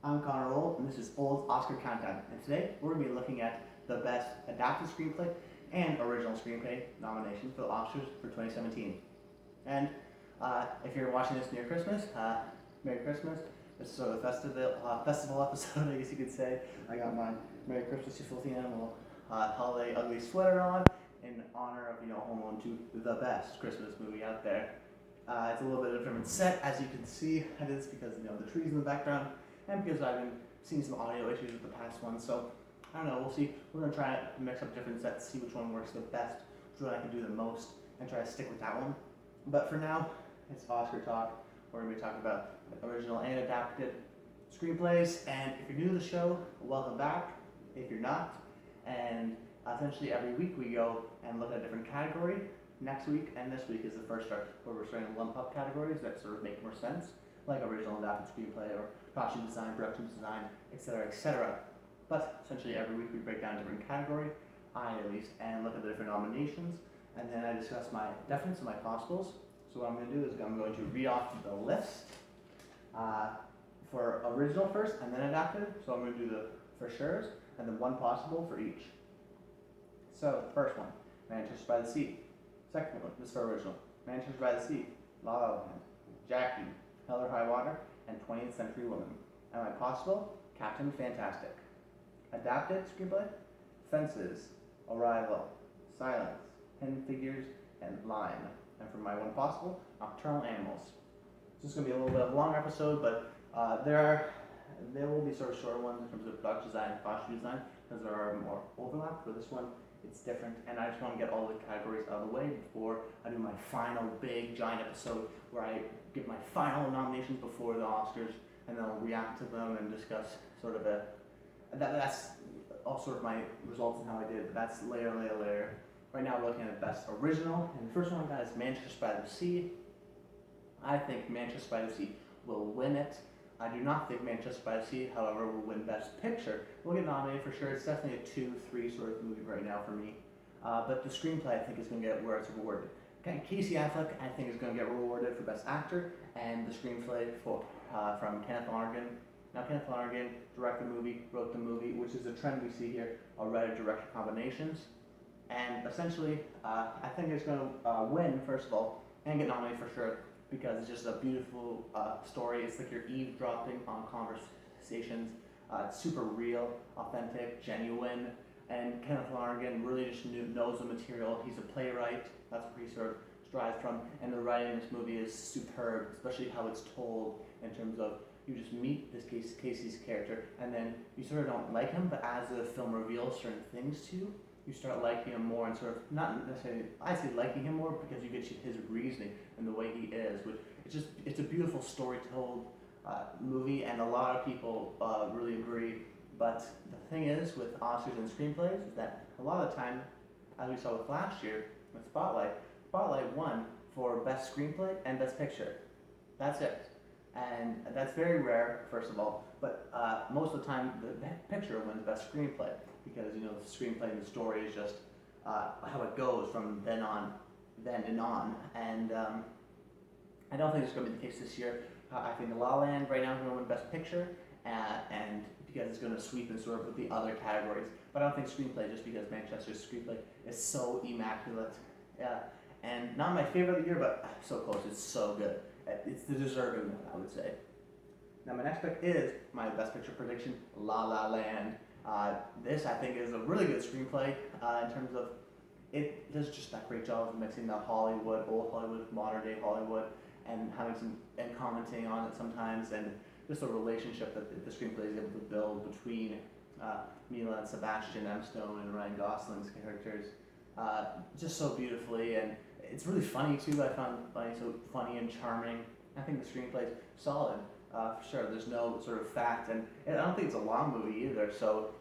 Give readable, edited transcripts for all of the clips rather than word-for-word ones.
I'm Connor Old, and this is Old's Oscar Countdown. And today we're going to be looking at the best adapted screenplay and original screenplay nominations for the Oscars for 2017. And if you're watching this near Christmas, Merry Christmas. This is sort of a festival episode, I guess you could say. I got my Merry Christmas, You Filthy Animal holiday ugly sweater on in honor of Home Alone 2, the best Christmas movie out there. It's a little bit of a different set, as you can see. It is because the trees in the background, and because I've been seeing some audio issues with the past one. So I don't know. We'll see. We're gonna try to mix up different sets, see which one works the best, which one I can do the most, and try to stick with that one. But for now, it's Oscar talk. We're gonna be talking about original and adapted screenplays. And if you're new to the show, welcome back. If you're not, and essentially every week we go and look at a different category. Next week and this week is the first start where we're starting to lump up categories that sort of make more sense, like original adapted screenplay or costume design, production design, etc., etc. But essentially every week we break down a different category, I at least, and look at the different nominations, and then I discuss my definites and my possibles. So what I'm going to do is I'm going to read off the list for original first and then adapted. So I'm going to do the for sure's and then one possible for each. So first one, Manchester by the Sea. Second one, this is for original. Manchester by the Sea, La La Land, Jackie, Hell or High Water, and 20th Century Woman. Am I possible? Captain Fantastic. Adapted screenplay? Fences, Arrival, Silence, Hidden Figures, and Line. And for my one possible, Nocturnal Animals. This is going to be a little bit of a longer episode, but there will be sort of shorter ones in terms of production design and costume design, because there are more overlap. For this one, it's different, and I just want to get all the categories out of the way before I do my final big giant episode where I give my final nominations before the Oscars, and then I'll react to them and discuss sort of that's all sort of my results and how I did, but that's layer. Right now we're looking at best original, and the first one I got is Manchester by the Sea. I think Manchester by the Sea will win it. I do not think Manchester by the Sea, however, will win Best Picture. We'll get nominated for sure. It's definitely a 2-3 sort of movie right now for me. But the screenplay, I think, is going to get where it's rewarded. Okay, Casey Affleck, I think, is going to get rewarded for Best Actor, and the screenplay from Kenneth Lonergan. Now, Kenneth Lonergan directed the movie, wrote the movie, which is a trend we see here, writer-director combinations. And essentially, I think it's going to win, first of all, and get nominated for sure, because it's just a beautiful story. It's like you're eavesdropping on conversations. It's super real, authentic, genuine, and Kenneth Lonergan really just knows the material. He's a playwright. That's where he sort of strives from, and the writing in this movie is superb, especially how it's told in terms of you just meet this Casey's character, and then you sort of don't like him, but as the film reveals certain things to you, you start liking him more, and sort of not necessarily I say liking him more because you get his reasoning and the way he is, which it's a beautiful story told movie, and a lot of people really agree. But the thing is with Oscars and screenplays is that a lot of the time, as we saw with last year with Spotlight won for Best Screenplay and Best Picture. That's it, and that's very rare, first of all. But most of the time, the picture wins Best Screenplay, because the screenplay and the story is just how it goes from then and on. And I don't think it's going to be the case this year. I think La La Land right now is going to win Best Picture, and because it's going to sweep in sort of with the other categories. But I don't think screenplay, just because Manchester's screenplay is so immaculate. And not my favorite of the year, but so close. It's so good. It's the deserving one, I would say. Now my next pick is my Best Picture prediction, La La Land. This, I think, is a really good screenplay in terms of it does just that great job of mixing the Hollywood, old Hollywood, modern day Hollywood, and having and commenting on it sometimes, and just a relationship that the screenplay is able to build between Mila and Sebastian M. Stone and Ryan Gosling's characters, just so beautifully, and it's really funny too. I found so funny and charming. I think the screenplay is solid. For sure, there's no sort of fact, and I don't think it's a long movie either, so,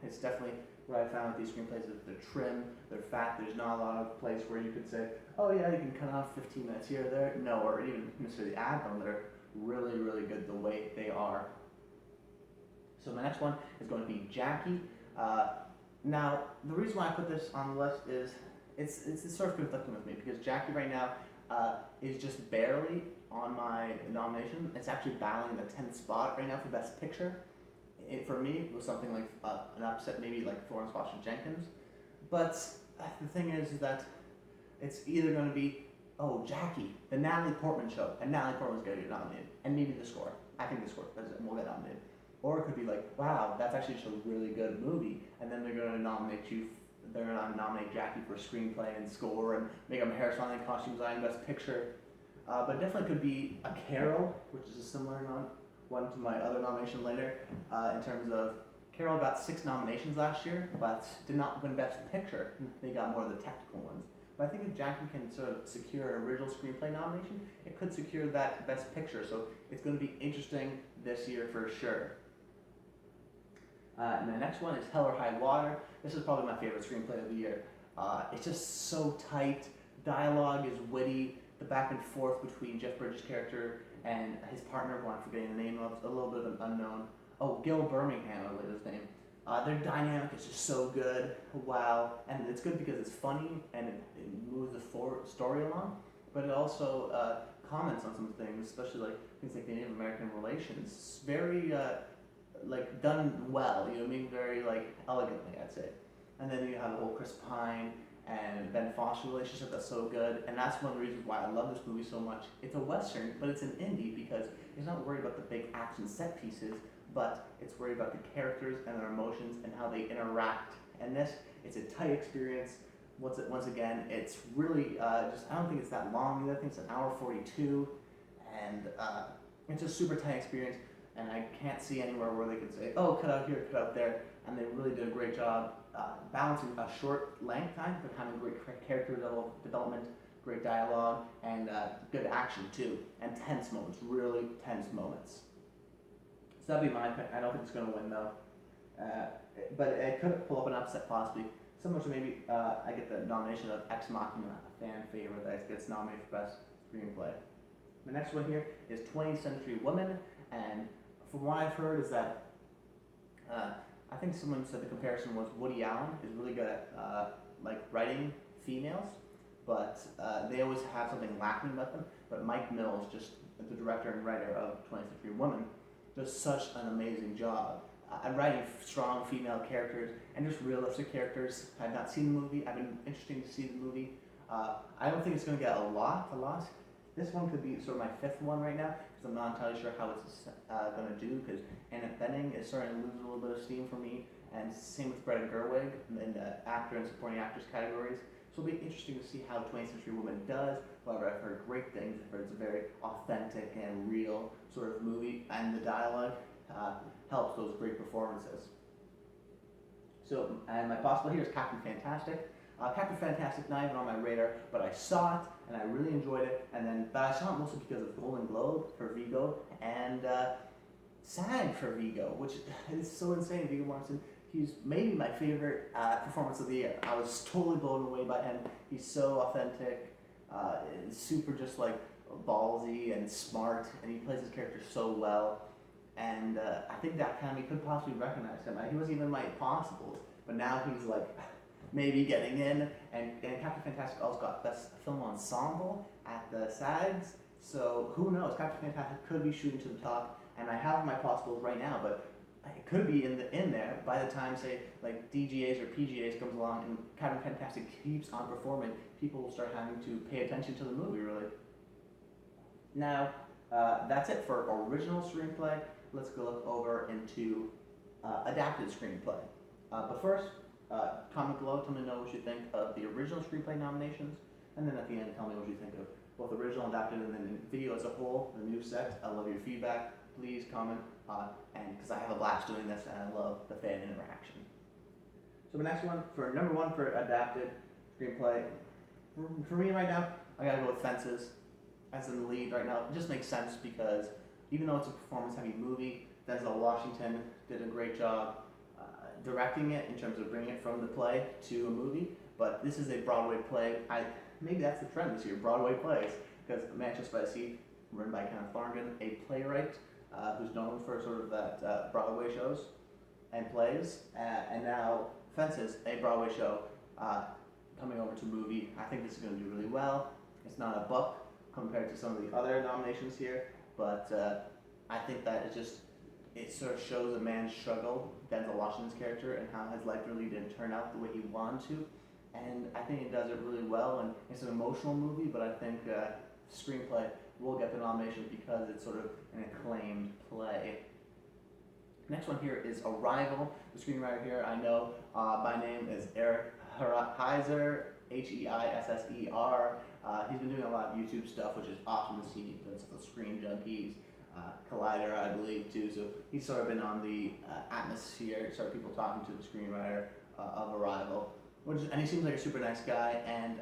it's definitely what I found with these screenplays is they're trim, they're fat, there's not a lot of place where you could say, oh yeah, you can cut off 15 minutes here or there, no, or even necessarily add them. They're really, really good the way they are. So my next one is going to be Jackie. Now, the reason why I put this on the list is it's sort of conflicting with me, because Jackie right now is just barely on my nomination. It's actually battling the 10th spot right now for Best Picture. For me, it was something like an upset, maybe like Florence Foster Jenkins. But the thing is that it's either going to be, oh, Jackie, the Natalie Portman show, and Natalie Portman's going to get nominated, and maybe The Score. I think The Score will get nominated. Or it could be like, wow, that's actually just a really good movie, and then they're going to nominate you. They're going to nominate Jackie for screenplay and score, and make them hairstyling, costume design, Best Picture. But it definitely could be a Carol, which is a similar one to my other nomination later, in terms of Carol got 6 nominations last year, but did not win Best Picture. They got more of the technical ones. But I think if Jackie can sort of secure an original screenplay nomination, it could secure that Best Picture. So it's going to be interesting this year for sure. And the next one is Hell or High Water. This is probably my favorite screenplay of the year. It's just so tight. Dialogue is witty. The back and forth between Jeff Bridges' character and his partner, who I'm forgetting the name of, a little bit of an unknown. Oh, Gil Birmingham, I believe his name. Their dynamic is just so good. Wow. And it's good because it's funny and it moves the story along, but it also comments on some things, especially like things like the Native American relations. Very like done well, you know what I mean? Very like elegantly, I'd say. And then you have the whole Chris Pine and Ben Foster relationship that's so good, and that's one of the reasons why I love this movie so much. It's a Western, but it's an indie because it's not worried about the big action set pieces, but it's worried about the characters and their emotions and how they interact. And this, it's a tight experience. Once again, it's really just, I don't think it's that long either. I think it's an hour 42, and it's a super tight experience. And I can't see anywhere where they could say, oh, cut out here, cut out there. And they really did a great job balancing a short length time, but having great character development, great dialogue, and good action too, and tense moments, really tense moments. So that'd be my pick. I don't think it's going to win though, but it could pull up an upset possibly. Similar to maybe I get the nomination of Ex Machina, a fan favorite that gets nominated for Best Screenplay. The next one here is 20th Century Woman, and from what I've heard is that I think someone said the comparison was Woody Allen is really good at like writing females, but they always have something lacking about them. But Mike Mills, just the director and writer of 20th Century Woman, does such an amazing job at writing strong female characters and just realistic characters. I've not seen the movie. I've been interested to see the movie. I don't think it's going to get a lot. This one could be sort of my 5th one right now, because I'm not entirely sure how it's going to do, because Annette Bening is starting to lose a little bit of steam for me, and same with Greta Gerwig in the actor and supporting actress categories. So it'll be interesting to see how 20th Century Woman does. However, I've heard great things. I've heard it's a very authentic and real sort of movie, and the dialogue helps those great performances. So, and my possible here is Captain Fantastic. Captain Fantastic, not even on my radar, but I saw it and I really enjoyed it. But I saw it mostly because of Golden Globe for Vigo and SAG for Vigo, which is so insane. Viggo Mortensen, he's maybe my favorite performance of the year. I was totally blown away by him. He's so authentic, super just like ballsy and smart, and he plays his character so well. And I think the Academy could possibly recognize him. He wasn't even in my possibles, but now he's like maybe getting in. And Captain Fantastic also got Best Film Ensemble at the SAGs. So who knows? Captain Fantastic could be shooting to the top. And I have my possibles right now, but it could be in there by the time, say, like DGAs or PGAs comes along and Captain Fantastic keeps on performing. People will start having to pay attention to the movie, really. Now, that's it for original screenplay. Let's go look over into adapted screenplay. But first, comment below, tell me what you think of the original screenplay nominations, and then at the end, tell me what you think of both original, adapted, and then video as a whole, the new set. I love your feedback. Please comment, and because I have a blast doing this, and I love the fan interaction. So the next one, for number 1 for adapted screenplay, for me right now, I gotta go with Fences as in the lead right now. It just makes sense because even though it's a performance-heavy movie, Denzel Washington did a great job directing it in terms of bringing it from the play to a movie. But this is a Broadway play. Maybe that's the trend this year, Broadway plays, because Manchester by the Sea, written by Kenneth Lonergan, a playwright who's known for sort of that Broadway shows and plays, and now Fences, a Broadway show, coming over to movie. I think this is going to do really well. It's not a book compared to some of the other nominations here, but I think that it sort of shows a man's struggle, Denzel Washington's character, and how his life really didn't turn out the way he wanted to. And I think it does it really well, and it's an emotional movie, but I think Screenplay will get the nomination because it's sort of an acclaimed play. Next one here is Arrival. The screenwriter here I know by name is Eric Heiser, Heisser. He's been doing a lot of YouTube stuff, which is awesome to see. He does the Screen Junkies, Collider, I believe, too. So he's sort of been on the atmosphere, sort of people talking to the screenwriter of Arrival. And he seems like a super nice guy, and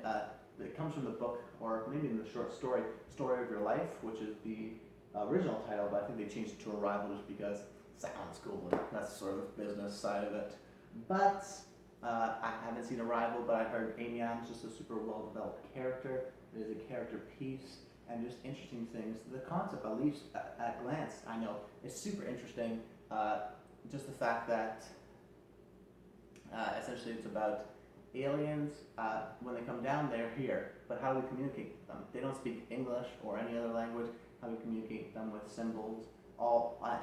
it comes from the book, or maybe in the short story, Story of Your Life, which is the original title, but I think they changed it to Arrival just because it sounds cool, and that's sort of the business side of it. But I haven't seen Arrival, but I heard Amy Adams is just a super well-developed character. It is a character piece, and just interesting things. The concept, at least at a glance, I know, is super interesting. Just the fact that essentially it's about aliens, when they come down, they're here, but how do we communicate with them? They don't speak English or any other language. How do we communicate with them with symbols?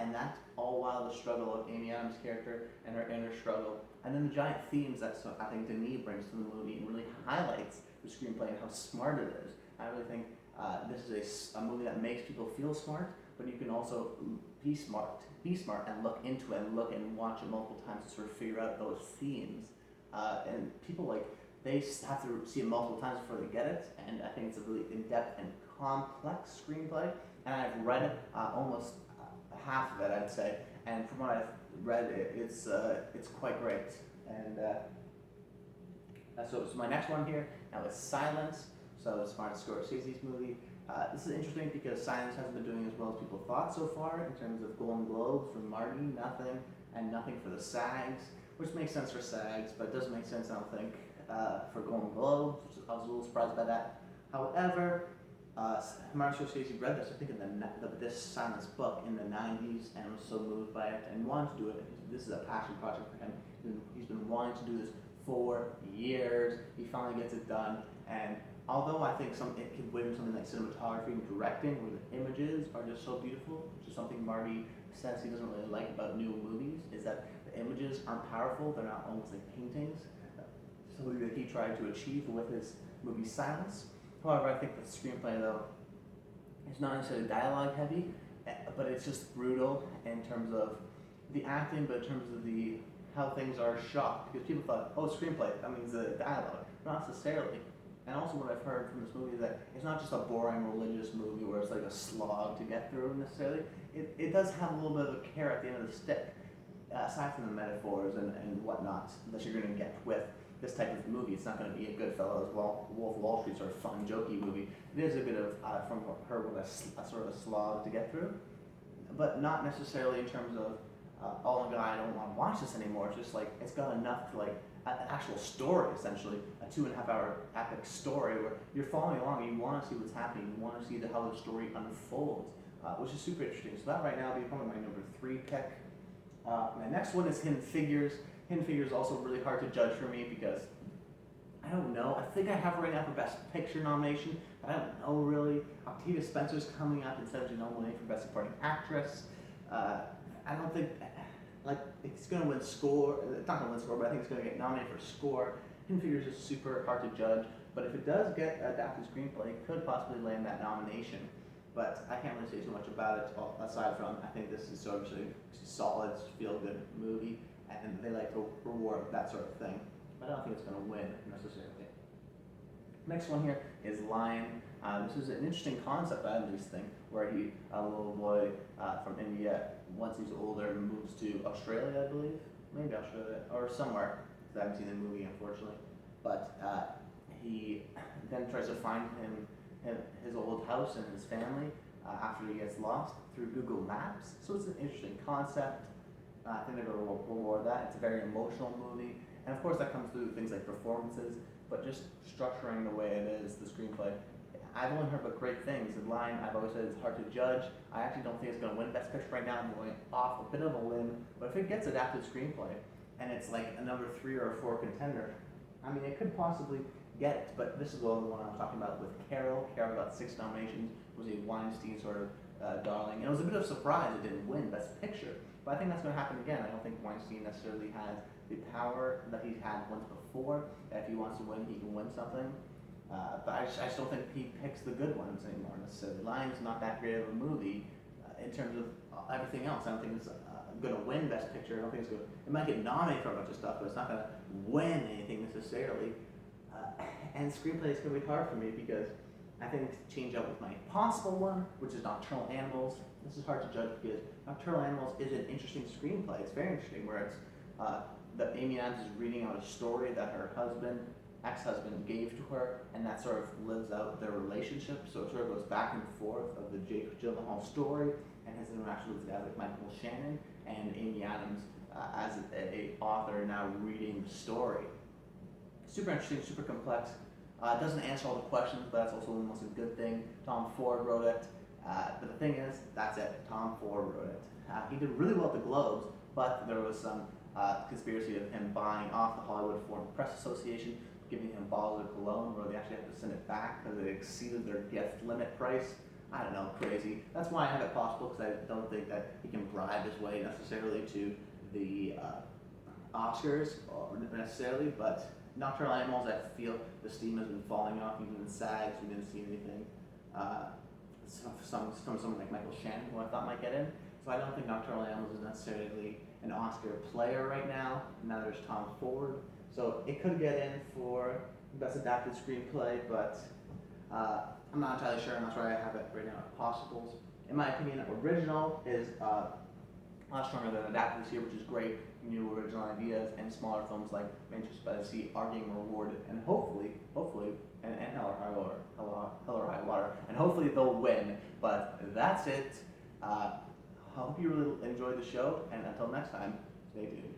And that's all while the struggle of Amy Adams' character and her inner struggle. And then the giant themes that I think Denis brings to the movie and really highlights the screenplay and how smart it is. I really think this is a movie that makes people feel smart, but you can also be smart and look into it and look and watch it multiple times to sort of figure out those themes. And people they have to see it multiple times before they get it, and I think it's a really in-depth and complex screenplay. And I've read it almost half of it, I'd say, and from what I've read, it's quite great. And so my next one here now is Silence. So it's Martin Scorsese's movie. This is interesting because Silence hasn't been doing as well as people thought so far in terms of Golden Globes for Marty, nothing, and nothing for the SAGs, which makes sense for SAGs, but it doesn't make sense, I don't think, for Golden Globes, which I was a little surprised by that. However, Martin Scorsese read this, I think, in this Silence book in the 90s, and was so moved by it and wanted to do it. This is a passion project for him. He's been wanting to do this for years. He finally gets it done, and although I think it could win something like cinematography and directing, where the images are just so beautiful, which is something Marty says he doesn't really like about new movies, is that the images aren't powerful, they're not almost like paintings. Something that he tried to achieve with his movie Silence. However, I think the screenplay, though, is not necessarily dialogue heavy, but it's just brutal in terms of the acting, but in terms of how things are shot. Because people thought, oh, screenplay, that means the dialogue. Not necessarily. And also what I've heard from this movie is that it's not just a boring religious movie where it's like a slog to get through necessarily. It does have a little bit of a carrot at the end of the stick, aside from the metaphors and whatnot that you're going to get with this type of movie. It's not going to be a Goodfellas, Wolf of Wall Street sort of fun, jokey movie. It is a bit of, from what I heard, a sort of a slog to get through, but not necessarily in terms of, oh my god, I don't want to watch this anymore. It's just like, it's got enough to an actual story, essentially, a 2.5 hour epic story where you're following along and you want to see what's happening, you want to see how the story unfolds, which is super interesting. So that right now will be probably my number 3 pick. My next one is Hidden Figures. Hidden Figures is also really hard to judge for me because I don't know. I think I have right now for Best Picture nomination, but I don't know really. Octavia Spencer's coming up instead of nominated for Best Supporting Actress. I don't think it's going to win score. It's not going to win score, but I think it's going to get nominated for score. Hidden Figures is super hard to judge, but if it does get adapted screenplay, it could possibly land that nomination. But I can't really say too much about it, aside from I think this is sort of a solid, feel-good movie, and they like to reward that sort of thing. But I don't think it's going to win necessarily. Next one here is Lion. This is an interesting concept, I at least think, where a little boy from India, once he's older, moves to Australia, I believe, maybe Australia or somewhere. Because I haven't seen the movie, unfortunately. But he then tries to find his old house and his family after he gets lost through Google Maps. So it's an interesting concept. I think they're going to reward that. It's a very emotional movie. And of course that comes through things like performances, but just structuring the way it is, the screenplay. I've only heard about great things. In Line, I've always said it's hard to judge. I actually don't think it's going to win Best Picture right now. I'm going off a bit of a limb. But if it gets adapted screenplay, and it's like a number 3 or 4 contender, I mean, it could possibly get it. But this is the one I was talking about with Carol. Carol got 6 nominations, was a Weinstein sort of darling, and it was a bit of a surprise it didn't win Best Picture. But I think that's going to happen again. I don't think Weinstein necessarily has the power that he's had once before. If he wants to win, he can win something. But I just don't think he picks the good ones anymore necessarily. Lion's not that great of a movie in terms of everything else. I don't think it's going to win Best Picture. I don't think it's going to. It might get nominated for a bunch of stuff, but it's not going to win anything necessarily. And Screenplay is going to be hard for me because I think to change up with my possible one, which is Nocturnal Animals. This is hard to judge because Nocturnal Animals is an interesting screenplay. It's very interesting where it's that Amy Adams is reading out a story that her ex-husband gave to her, and that sort of lives out their relationship. So it sort of goes back and forth of the Jake Gyllenhaal story and his interaction with his dad, like Michael Shannon, and Amy Adams as a author now reading the story. Super interesting, super complex. It doesn't answer all the questions, but that's also almost a good thing. Tom Ford wrote it. But the thing is, that's it. Tom Ford wrote it. He did really well at the Globes, but there was some conspiracy of him buying off the Hollywood Foreign Press Association, giving him bottles of cologne where they actually have to send it back because it exceeded their gift limit price. I don't know, crazy. That's why I have it possible, because I don't think that he can bribe his way necessarily to the Oscars necessarily, but Nocturnal Animals, I feel the steam has been falling off, even in SAGs, we didn't see anything. Someone like Michael Shannon, who I thought might get in. So I don't think Nocturnal Animals is necessarily an Oscar player right now. Now there's Tom Ford. So it could get in for Best Adapted Screenplay, but I'm not entirely sure. I'm not sure I have it right now at possibles. In my opinion, original is a lot stronger than adapted this year, which is great. New original ideas and smaller films like Manchester by the Sea are getting rewarded, and hopefully, and Hell or High Water, and hopefully they'll win. But that's it. I hope you really enjoyed the show, and until next time, stay tuned.